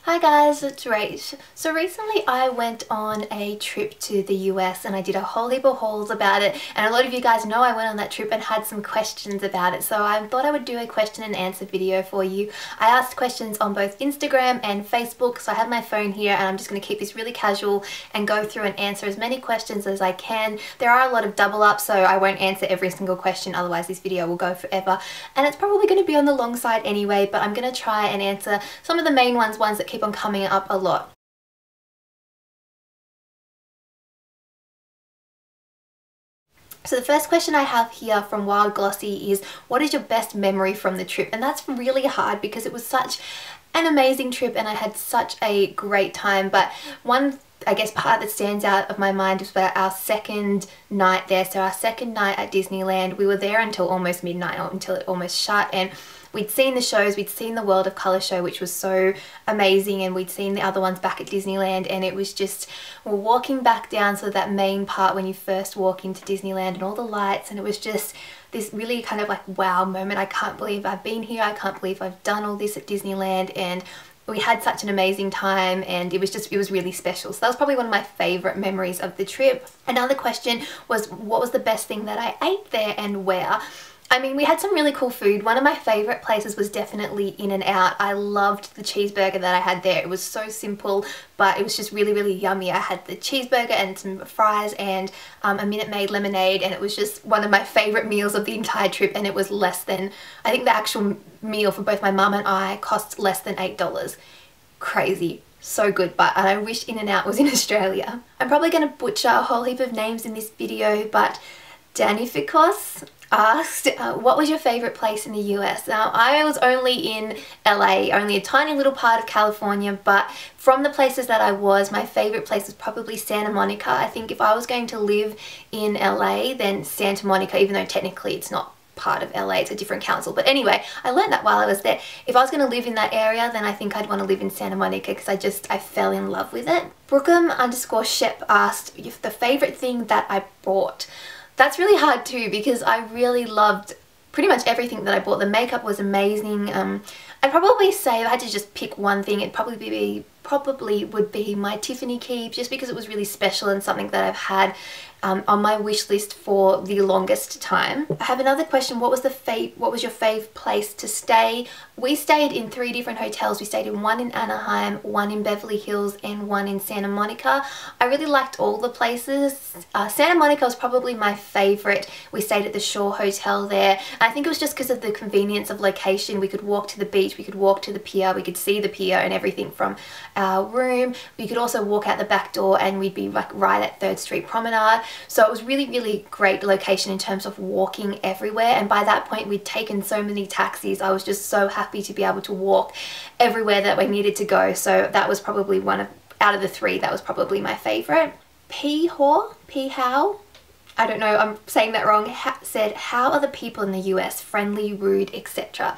Hi guys, it's Rach. So recently I went on a trip to the US and I did a whole heap of hauls about it, and a lot of you guys know I went on that trip and had some questions about it, so I thought I would do a question and answer video for you. I asked questions on both Instagram and Facebook, so I have my phone here and I'm just going to keep this really casual and go through and answer as many questions as I can. There are a lot of double ups, so I won't answer every single question, otherwise this video will go forever, and it's probably going to be on the long side anyway, but I'm going to try and answer some of the main ones that keep on coming up a lot. So the first question I have here from Wild Glossy is, what is your best memory from the trip? And that's really hard because it was such an amazing trip and I had such a great time, but one I guess part that stands out of my mind is about our second night there. So our second night at Disneyland, we were there until almost midnight, or until it almost shut, and we'd seen the shows, we'd seen the World of Colour show, which was so amazing, and we'd seen the other ones back at Disneyland, and it was just, we're walking back down to that main part when you first walk into Disneyland and all the lights, and it was just this really kind of like wow moment. I can't believe I've been here, I can't believe I've done all this at Disneyland, and we had such an amazing time, and it was really special. So that was probably one of my favorite memories of the trip. Another question was, what was the best thing that I ate there and where? I mean, we had some really cool food. One of my favorite places was definitely In-N-Out. I loved the cheeseburger that I had there. It was so simple, but it was just really, really yummy. I had the cheeseburger and some fries and a Minute Maid lemonade, and it was just one of my favorite meals of the entire trip, and it was less than, I think the actual meal for both my mum and I cost less than $8. Crazy. So good, but I wish In-N-Out was in Australia. I'm probably going to butcher a whole heap of names in this video, but Danny Ficos asked, what was your favorite place in the US? Now, I was only in LA, only a tiny little part of California, but from the places that I was, my favorite place was probably Santa Monica. I think if I was going to live in LA, then Santa Monica, even though technically it's not part of LA, it's a different council. But anyway, I learned that while I was there. If I was going to live in that area, then I think I'd want to live in Santa Monica because I fell in love with it. Brookham_Shep asked if the favorite thing that I bought. That's really hard too because I really loved pretty much everything that I bought. The makeup was amazing. I'd probably say if I had to just pick one thing, it'd probably would be my Tiffany keep, just because it was really special and something that I've had on my wish list for the longest time. I have another question. What was your fave place to stay? We stayed in 3 different hotels. We stayed in one in Anaheim, one in Beverly Hills, and one in Santa Monica. I really liked all the places. Santa Monica was probably my favorite. We stayed at the Shore Hotel there. I think it was just because of the convenience of location. We could walk to the beach, we could walk to the pier, we could see the pier and everything from our room. We could also walk out the back door and we'd be like right at 3rd Street Promenade. So it was really, really great location in terms of walking everywhere, and by that point we'd taken so many taxis. I was just so happy to be able to walk everywhere that we needed to go. So that was probably out of the 3, that was probably my favorite. P-How, I don't know, I'm saying that wrong, said, how are the people in the US? Friendly, rude, etc.?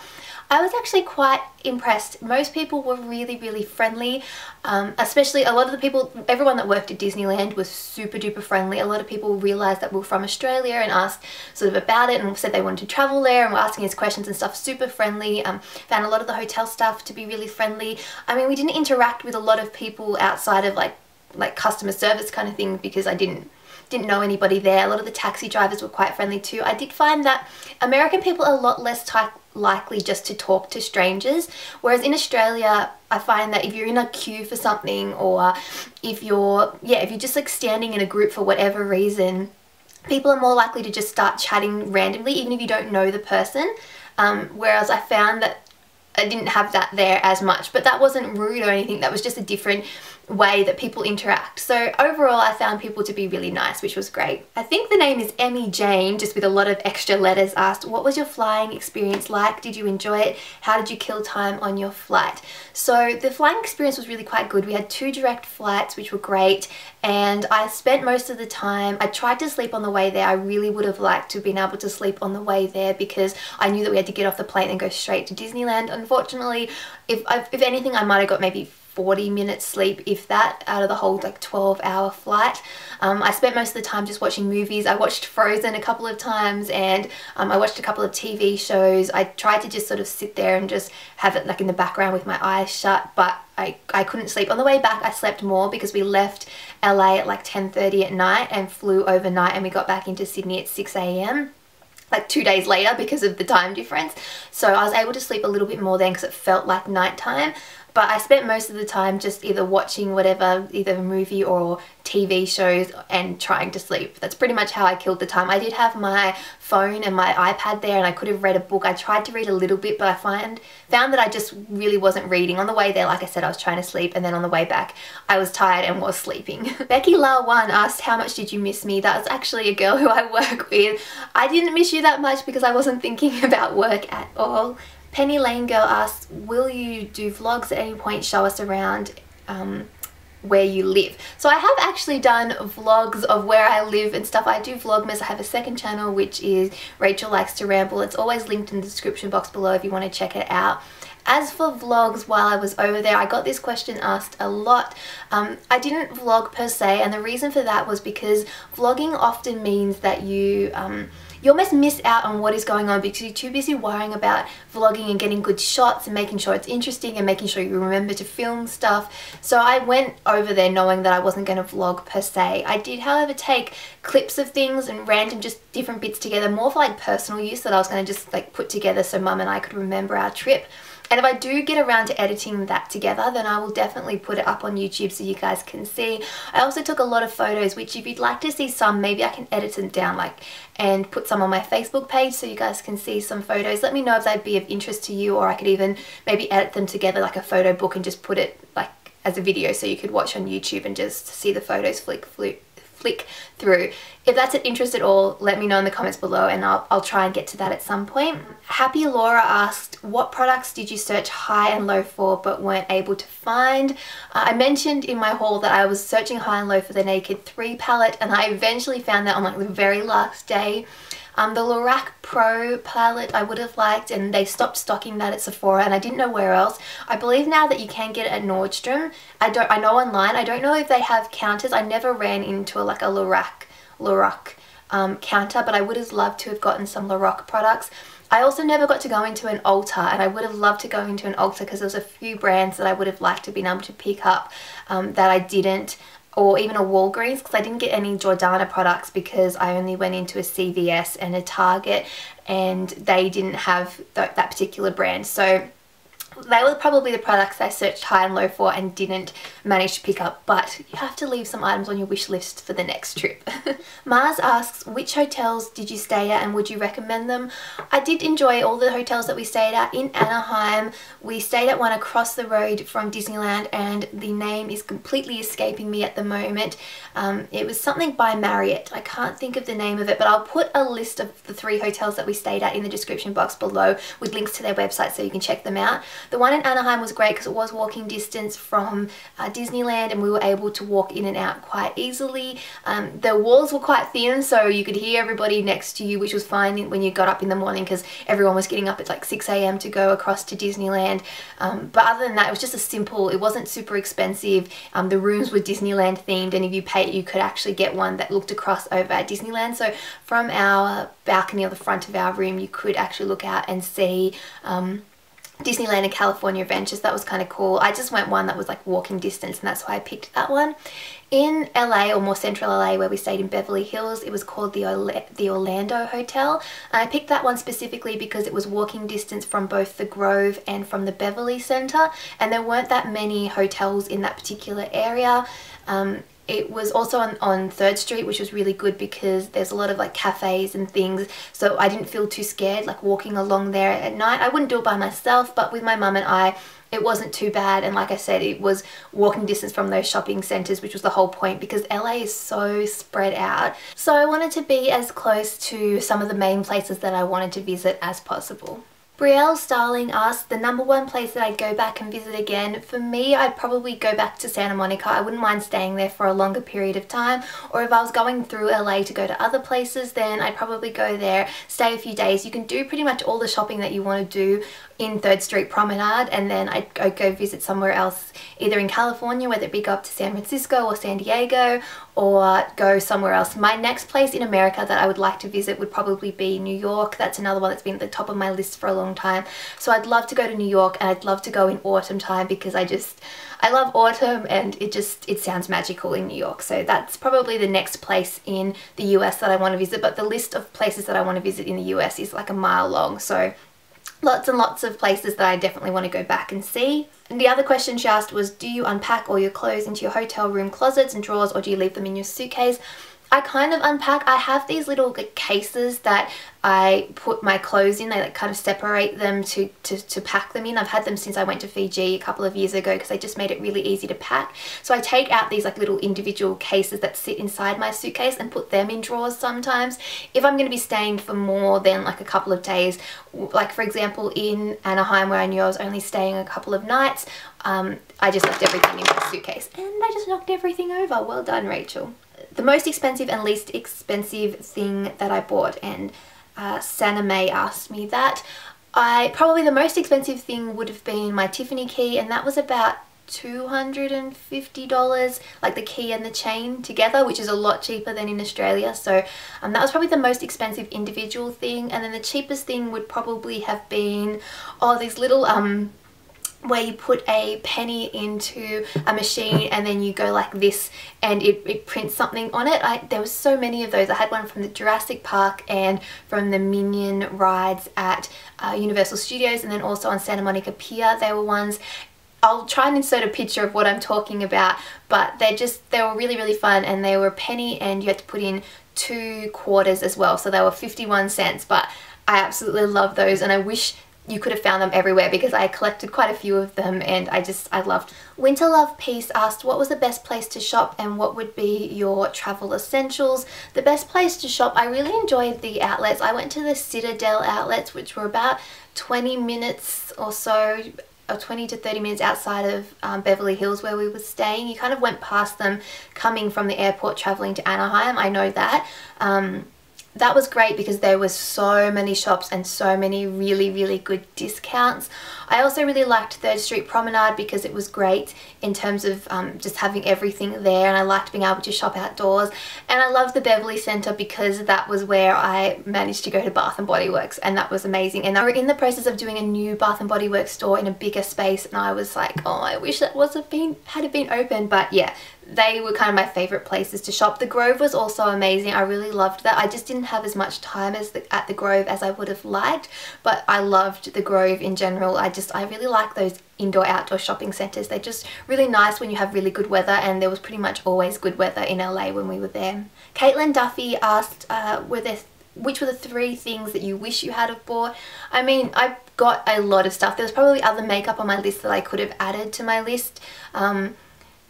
I was actually quite impressed. Most people were really, really friendly, especially a lot of the people, everyone that worked at Disneyland was super duper friendly. A lot of people realised that we were from Australia and asked sort of about it and said they wanted to travel there and were asking us questions and stuff. Super friendly. Found a lot of the hotel staff to be really friendly. I mean, we didn't interact with a lot of people outside of like customer service kind of thing because I didn't know anybody there. A lot of the taxi drivers were quite friendly too. I did find that American people are a lot less likely just to talk to strangers, whereas in Australia I find that if you're in a queue for something, or if you're just like standing in a group for whatever reason, people are more likely to just start chatting randomly even if you don't know the person, whereas I found that I didn't have that there as much. But that wasn't rude or anything, that was just a different way that people interact. So overall I found people to be really nice, which was great. I think the name is Emmy Jane, just with a lot of extra letters, asked, what was your flying experience like? Did you enjoy it? How did you kill time on your flight? So the flying experience was really quite good. We had 2 direct flights, which were great, and I spent most of the time, I tried to sleep on the way there. I really would have liked to have been able to sleep on the way there because I knew that we had to get off the plane and go straight to Disneyland. Unfortunately, if anything, I might have got maybe 40 minutes sleep, if that, out of the whole like 12-hour flight. I spent most of the time just watching movies. I watched Frozen a couple of times, and I watched a couple of TV shows. I tried to just sort of sit there and just have it like in the background with my eyes shut, but I couldn't sleep. On the way back I slept more because we left LA at like 10:30 at night and flew overnight, and we got back into Sydney at 6 a.m. like 2 days later because of the time difference. So I was able to sleep a little bit more then because it felt like nighttime. But I spent most of the time just either watching whatever, either a movie or TV shows, and trying to sleep. That's pretty much how I killed the time. I did have my phone and my iPad there, and I could have read a book. I tried to read a little bit, but I found that I just really wasn't reading. On the way there, like I said, I was trying to sleep, and then on the way back I was tired and was sleeping. Becky La1 asked, how much did you miss me? That was actually a girl who I work with. I didn't miss you that much because I wasn't thinking about work at all. Penny Lane Girl asks, will you do vlogs at any point, show us around where you live? So I have actually done vlogs of where I live and stuff. I do Vlogmas. I have a second channel which is Rachael Likes to Ramble. It's always linked in the description box below if you want to check it out. As for vlogs while I was over there, I got this question asked a lot. I didn't vlog per se, and the reason for that was because vlogging often means that you almost miss out on what is going on because you're too busy worrying about vlogging and getting good shots and making sure it's interesting and making sure you remember to film stuff. So I went over there knowing that I wasn't going to vlog per se. I did, however, take clips of things and random just different bits together, more for like personal use that I was going to just like put together so Mum and I could remember our trip. And if I do get around to editing that together, then I will definitely put it up on YouTube so you guys can see. I also took a lot of photos, which if you'd like to see some, maybe I can edit them down and put some on my Facebook page so you guys can see some photos. Let me know if they'd be of interest to you, or I could even maybe edit them together like a photo book and just put it like as a video so you could watch on YouTube and just see the photos flick through. If that's of interest at all, let me know in the comments below, and I'll try and get to that at some point. Happy Laura asked, what products did you search high and low for but weren't able to find? I mentioned in my haul that I was searching high and low for the Naked 3 palette, and I eventually found that on like the very last day. The Lorac Pro palette I would have liked, and they stopped stocking that at Sephora, and I didn't know where else. I believe now that you can get it at Nordstrom. I know online. I don't know if they have counters. I never ran into a Lorac counter, but I would have loved to have gotten some Lorac products. I also never got to go into an Ulta, and I would have loved to go into an Ulta because there was a few brands that I would have liked to have been able to pick up that I didn't. Or even a Walgreens, because I didn't get any Jordana products because I only went into a CVS and a Target, and they didn't have that particular brand. So they were probably the products I searched high and low for and didn't manage to pick up, but you have to leave some items on your wish list for the next trip. Mars asks, which hotels did you stay at and would you recommend them? I did enjoy all the hotels that we stayed at. In Anaheim, we stayed at one across the road from Disneyland, and the name is completely escaping me at the moment. It was something by Marriott. I can't think of the name of it, but I'll put a list of the 3 hotels that we stayed at in the description box below with links to their website so you can check them out. The one in Anaheim was great because it was walking distance from Disneyland, and we were able to walk in and out quite easily. The walls were quite thin, so you could hear everybody next to you, which was fine when you got up in the morning because everyone was getting up at like 6 a.m. to go across to Disneyland. But other than that, it was just a simple, it wasn't super expensive. The rooms were Disneyland themed, and if you paid, you could actually get one that looked across over at Disneyland. So from our balcony or the front of our room, you could actually look out and see Disneyland and California Adventures. That was kind of cool. I just went one that was like walking distance, and that's why I picked that one. In LA, or more central LA, where we stayed in Beverly Hills, it was called the Orlando Hotel. I picked that one specifically because it was walking distance from both the Grove and from the Beverly Center, and there weren't that many hotels in that particular area. It was also on 3rd Street, which was really good because there's a lot of like cafes and things, so I didn't feel too scared like walking along there at night. I wouldn't do it by myself, but with my mum and I, it wasn't too bad. And like I said, it was walking distance from those shopping centres, which was the whole point because LA is so spread out. So I wanted to be as close to some of the main places that I wanted to visit as possible. Brielle Starling asked, the #1 place that I'd go back and visit again. For me, I'd probably go back to Santa Monica. I wouldn't mind staying there for a longer period of time, or if I was going through LA to go to other places, then I'd probably go there, stay a few days. You can do pretty much all the shopping that you want to do in 3rd Street Promenade, and then I'd go visit somewhere else, either in California, whether it be go up to San Francisco or San Diego, or go somewhere else. My next place in America that I would like to visit would probably be New York. That's another one that's been at the top of my list for a long time. So I'd love to go to New York, and I'd love to go in autumn time because I love autumn, and it sounds magical in New York. So that's probably the next place in the US that I want to visit, but the list of places that I want to visit in the US is like a mile long. So lots and lots of places that I definitely want to go back and see. And the other question she asked was, do you unpack all your clothes into your hotel room closets and drawers, or do you leave them in your suitcase? I kind of unpack. I have these little cases that I put my clothes in. They like kind of separate them to pack them in. I've had them since I went to Fiji a couple of years ago because they just made it really easy to pack. So I take out these like little individual cases that sit inside my suitcase and put them in drawers sometimes. If I'm going to be staying for more than like a couple of days, like for example in Anaheim where I knew I was only staying a couple of nights, I just left everything in my suitcase and I just knocked everything over. Well done, Rachel. The most expensive and least expensive thing that I bought, and Santa May asked me that. Probably the most expensive thing would have been my Tiffany key, and that was about $250, like the key and the chain together, which is a lot cheaper than in Australia. So that was probably the most expensive individual thing. And then the cheapest thing would probably have been, these little where you put a penny into a machine and then you go like this and it prints something on it. There was so many of those. I had one from the Jurassic Park and from the Minion rides at Universal Studios, and then also on Santa Monica Pier there were ones. I'll try and insert a picture of what I'm talking about, but they were really, really fun, and they were a penny and you had to put in 2 quarters as well, so they were 51 cents, but I absolutely love those, and I wish you could have found them everywhere because I collected quite a few of them and I loved. Winter Love Peace asked, what was the best place to shop and what would be your travel essentials? The best place to shop, I really enjoyed the outlets. I went to the Citadel Outlets, which were about 20 minutes or so, or 20 to 30 minutes outside of Beverly Hills where we were staying. You kind of went past them coming from the airport traveling to Anaheim, I know that. That was great because there was so many shops and so many really, really good discounts. I also really liked 3rd Street Promenade because it was great in terms of just having everything there, and I liked being able to shop outdoors. And I loved the Beverly Center because that was where I managed to go to Bath & Body Works, and that was amazing. And they were in the process of doing a new Bath & Body Works store in a bigger space, and I was like, oh, I wish that had it been open. But yeah, they were kind of my favorite places to shop. The Grove was also amazing. I really loved that. I just didn't have as much time at the Grove as I would have liked, but I loved the Grove in general. I really like those indoor-outdoor shopping centres. They're just really nice when you have really good weather, and there was pretty much always good weather in LA when we were there. Caitlin Duffy asked, which were the 3 things that you wish you had have bought? I mean, I got a lot of stuff. There was probably other makeup on my list that I could have added to my list.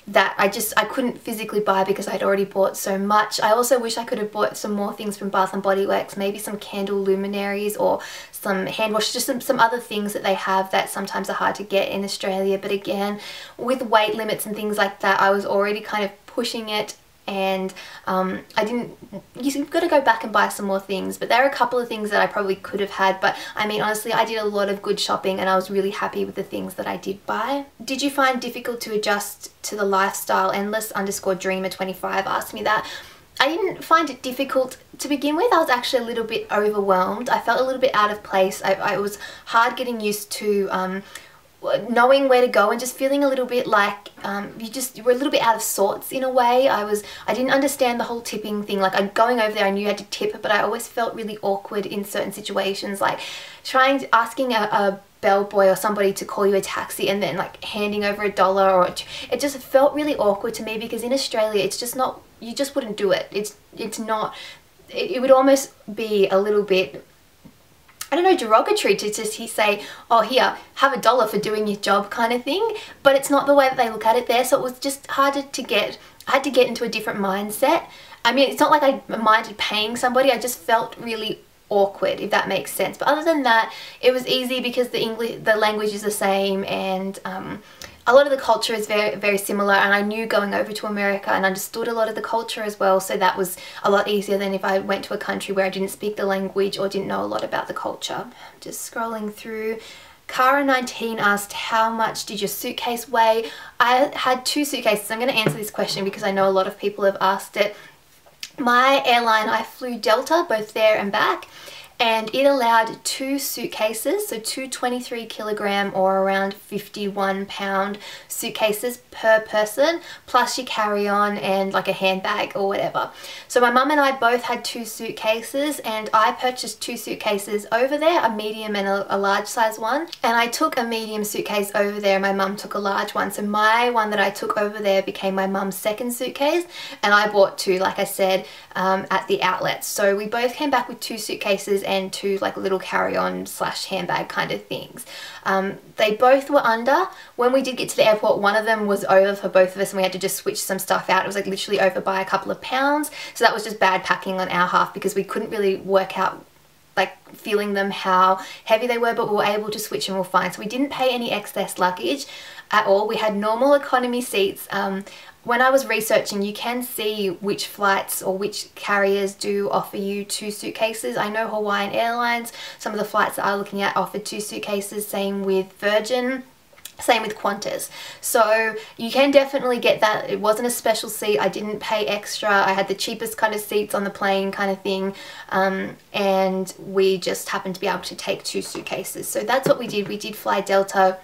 That I couldn't physically buy because I'd already bought so much. I also wish I could have bought some more things from Bath & Body Works, maybe some candle luminaries or some hand wash, just some other things that they have that sometimes are hard to get in Australia. But again, with weight limits and things like that, I was already kind of pushing it, and you've got to go back and buy some more things. But there are a couple of things that I probably could have had, but I mean, honestly, I did a lot of good shopping and I was really happy with the things that I did buy. Did you find difficult to adjust to the lifestyle? Endless_dreamer25 asked me that. I didn't find it difficult to begin with. I was actually a little bit overwhelmed. I felt a little bit out of place. It was hard getting used to knowing where to go and just feeling a little bit like you were a little bit out of sorts in a way. I didn't understand the whole tipping thing. Like going over there, I knew you had to tip, but I always felt really awkward in certain situations, like asking a bellboy or somebody to call you a taxi and then like handing over $1, or it just felt really awkward to me because in Australia it's just not, you just wouldn't do it. It would almost be a little bit, I don't know, derogatory to just say, oh, here, have $1 for doing your job kind of thing. But it's not the way that they look at it there. So it was just harder to get. I had to get into a different mindset. I mean, it's not like I minded paying somebody. I just felt really awkward, if that makes sense. But other than that, it was easy because the language is the same, and a lot of the culture is very, very similar, and I knew going over to America and understood a lot of the culture as well, so that was a lot easier than if I went to a country where I didn't speak the language or didn't know a lot about the culture. Just scrolling through. Cara19 asked, how much did your suitcase weigh? I had 2 suitcases. I'm going to answer this question because I know a lot of people have asked it. My airline, I flew Delta both there and back, and it allowed 2 suitcases, so 2 23 kilogram or around 51 pound suitcases per person, plus your carry-on and like a handbag or whatever. So my mum and I both had 2 suitcases, and I purchased 2 suitcases over there, a medium and a large size one, and I took a medium suitcase over there. My mum took a large one, so my one that I took over there became my mum's second suitcase, and I bought 2, like I said, at the outlets. So we both came back with 2 suitcases and 2 like little carry-on slash handbag kind of things. They both were under. When we did get to the airport, one of them was over for both of us and we had to just switch some stuff out. It was like literally over by a couple of pounds, so that was just bad packing on our half because we couldn't really work out, like, feeling them how heavy they were, but we were able to switch and we're fine. So we didn't pay any excess luggage at all. We had normal economy seats. When I was researching, you can see which flights or which carriers do offer you 2 suitcases. I know Hawaiian Airlines, some of the flights that I'm looking at offered 2 suitcases, same with Virgin, same with Qantas. So you can definitely get that. It wasn't a special seat. I didn't pay extra. I had the cheapest kind of seats on the plane kind of thing, and we just happened to be able to take 2 suitcases. So that's what we did. We did fly Delta.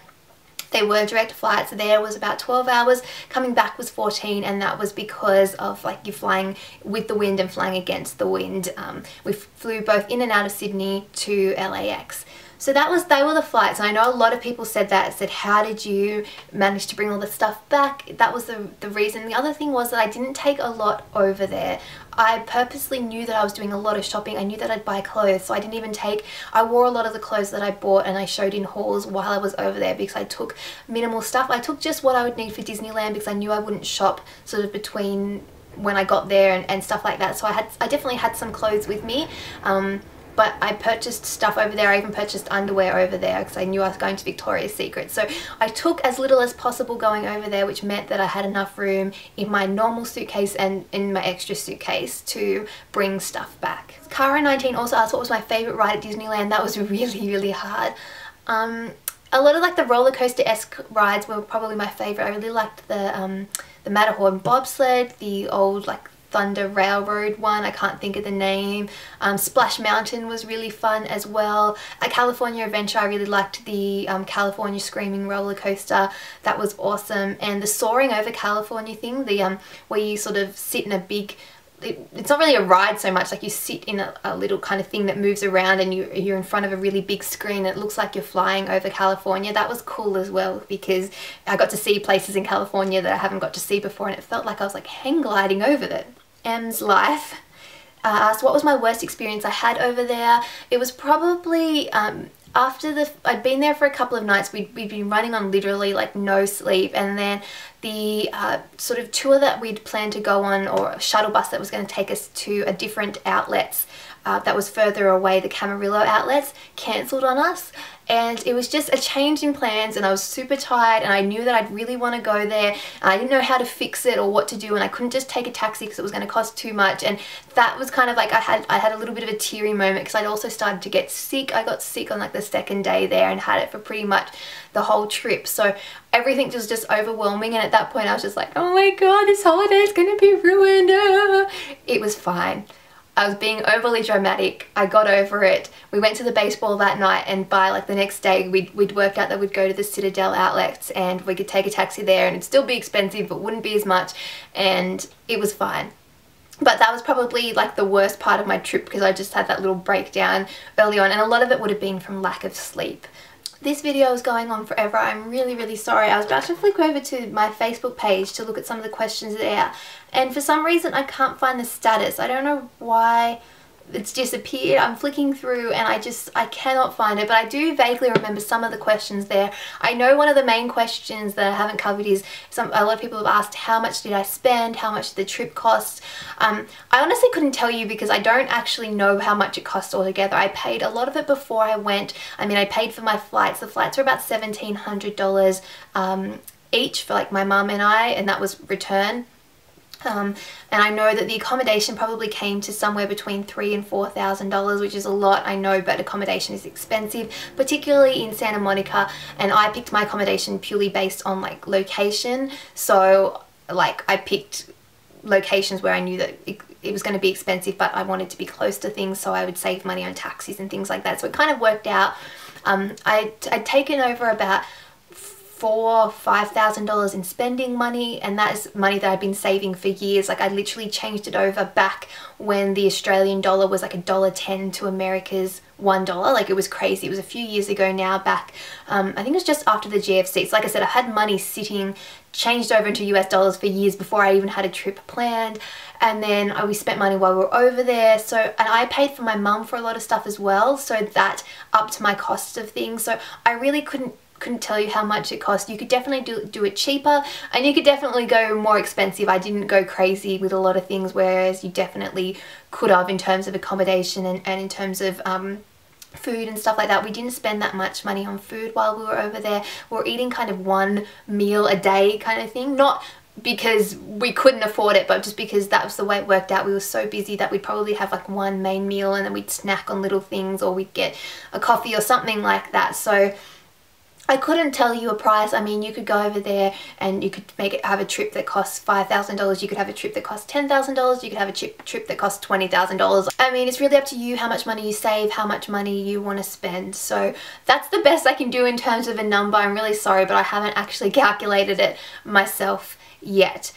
They were direct flights. There was about 12 hours, coming back was 14, and that was because of like you flying with the wind and flying against the wind. We flew both in and out of Sydney to LAX. So they were the flights, and I know a lot of people said how did you manage to bring all the stuff back? That was the reason. The other thing was that I didn't take a lot over there. I purposely knew that I was doing a lot of shopping. I knew that I'd buy clothes, so I wore a lot of the clothes that I bought and I showed in hauls while I was over there because I took minimal stuff. I took just what I would need for Disneyland because I knew I wouldn't shop sort of between when I got there and stuff like that. So I definitely had some clothes with me. But I purchased stuff over there. I even purchased underwear over there because I knew I was going to Victoria's Secret. So I took as little as possible going over there, which meant that I had enough room in my normal suitcase and in my extra suitcase to bring stuff back. Cara19 also asked what was my favourite ride at Disneyland. That was really, really hard. A lot of like the roller coaster-esque rides were probably my favourite. I really liked the Matterhorn bobsled, the old like Thunder Railroad one, I can't think of the name. Splash Mountain was really fun as well. At California Adventure, I really liked the California Screaming roller coaster. That was awesome. And the Soaring Over California thing, the where you sort of sit in a big, it's not really a ride so much, like you sit in a little kind of thing that moves around and you're in front of a really big screen and it looks like you're flying over California. That was cool as well because I got to see places in California that I haven't got to see before, and it felt like I was like hang gliding over it. M's Life asked what was my worst experience I had over there. It was probably after I'd been there for a couple of nights. We'd been running on literally like no sleep, and then the sort of tour that we'd planned to go on, or a shuttle bus that was going to take us to a different outlets that was further away, the Camarillo outlets, cancelled on us. And it was just a change in plans, and I was super tired, and I knew that I'd really want to go there, and I didn't know how to fix it or what to do, and I couldn't just take a taxi because it was going to cost too much. And that was kind of like I had a little bit of a teary moment because I'd also started to get sick. I got sick on like the second day there and had it for pretty much the whole trip. So everything was just overwhelming, and at that point I was just like, oh my god, this holiday is going to be ruined. It was fine. I was being overly dramatic. I got over it. We went to the baseball that night, and by like the next day we'd worked out that we'd go to the Citadel Outlets and we could take a taxi there, and it'd still be expensive but wouldn't be as much, and it was fine. But that was probably like the worst part of my trip because I just had that little breakdown early on, and a lot of it would have been from lack of sleep. This video is going on forever. I'm really sorry. I was about to flick over to my Facebook page to look at some of the questions there, and for some reason I can't find the status. I don't know why it's disappeared. I'm flicking through and I cannot find it, but I do vaguely remember some of the questions there. I know one of the main questions that I haven't covered is a lot of people have asked how much did I spend, how much did the trip cost. I honestly couldn't tell you because I don't actually know how much it cost altogether. I paid a lot of it before I went. I mean, I paid for my flights. The flights were about $1,700 each for like my mum and I, and that was return. And I know that the accommodation probably came to somewhere between $3,000 and $4,000, which is a lot, I know, but accommodation is expensive, particularly in Santa Monica. And I picked my accommodation purely based on like location. So like I picked locations where I knew that it was going to be expensive, but I wanted to be close to things so I would save money on taxis and things like that. So it kind of worked out. I'd taken over about $4,000 or $5,000 in spending money, and that is money that I'd been saving for years. Like I literally changed it over back when the Australian dollar was like $1.10 to America's $1. Like it was crazy. It was a few years ago now, back I think it was just after the GFC. So like I said, I had money sitting, changed over into US dollars for years before I even had a trip planned. And then we spent money while we were over there. So, and I paid for my mum for a lot of stuff as well, so that upped my cost of things. So I really couldn't tell you how much it cost. You could definitely do it cheaper, and you could definitely go more expensive. I didn't go crazy with a lot of things, whereas you definitely could have in terms of accommodation and in terms of food and stuff like that. We didn't spend that much money on food while we were over there. We were eating kind of one meal a day kind of thing, not because we couldn't afford it, but just because that was the way it worked out. We were so busy that we'd probably have like one main meal and then we'd snack on little things, or we'd get a coffee or something like that. So I couldn't tell you a price. I mean, you could go over there and you could have a trip that costs $5,000. You could have a trip that costs $10,000. You could have a trip that costs $20,000. I mean, it's really up to you how much money you save, how much money you want to spend. So that's the best I can do in terms of a number. I'm really sorry, but I haven't actually calculated it myself yet.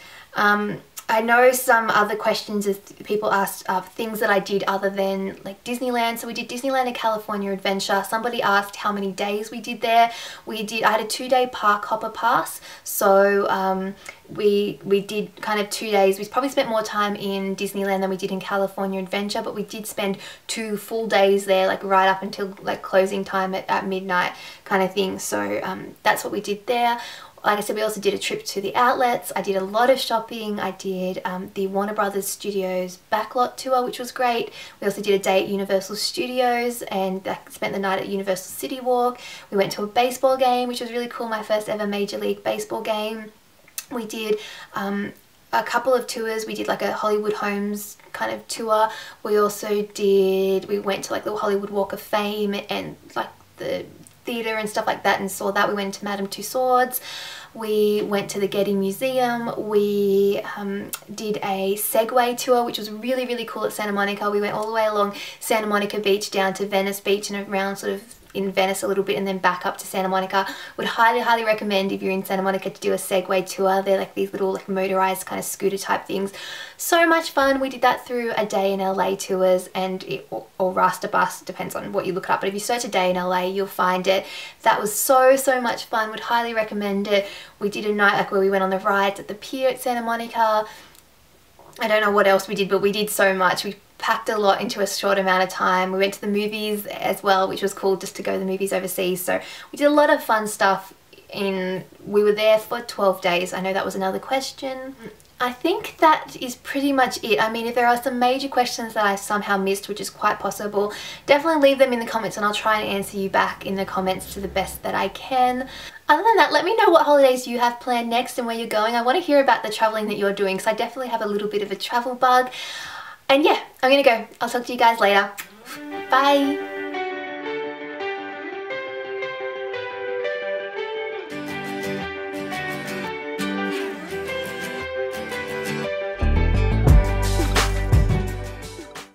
I know some other questions is people asked things that I did other than like Disneyland. So we did Disneyland and California Adventure. Somebody asked how many days we did there. I had a 2-day park hopper pass. So we did kind of 2 days. We probably spent more time in Disneyland than we did in California Adventure, but we did spend 2 full days there, like right up until like closing time at midnight kind of thing. So that's what we did there. Like I said, we also did a trip to the outlets. I did a lot of shopping. I did the Warner Brothers Studios backlot tour, which was great. We also did a day at Universal Studios and spent the night at Universal City Walk. We went to a baseball game, which was really cool, my first ever Major League Baseball game. We did a couple of tours. We did like a Hollywood Homes kind of tour. We went to like the Hollywood Walk of Fame and like the theatre and stuff like that and saw that. We went to Madame Tussauds. We went to the Getty Museum. We did a Segway tour, which was really, really cool at Santa Monica. We went all the way along Santa Monica Beach down to Venice Beach and around sort of in Venice a little bit and then back up to Santa Monica. Would highly, highly recommend if you're in Santa Monica to do a Segway tour. They're like these little like motorized kind of scooter type things. So much fun. We did that through a day in LA tours or Rasta Bus, depends on what you look up. But if you search a day in LA, you'll find it. That was so, so much fun. Would highly recommend it. We did a night like where we went on the rides at the pier at Santa Monica. I don't know what else we did, but we did so much. We packed a lot into a short amount of time. We went to the movies as well, which was cool, just to go to the movies overseas. So we did a lot of fun stuff. We were there for 12 days. I know that was another question. I think that is pretty much it. I mean, if there are some major questions that I somehow missed, which is quite possible, definitely leave them in the comments and I'll try and answer you back in the comments to the best that I can. Other than that, let me know what holidays you have planned next and where you're going. I want to hear about the traveling that you're doing, because I definitely have a little bit of a travel bug. And yeah, I'm gonna go. I'll talk to you guys later. Bye!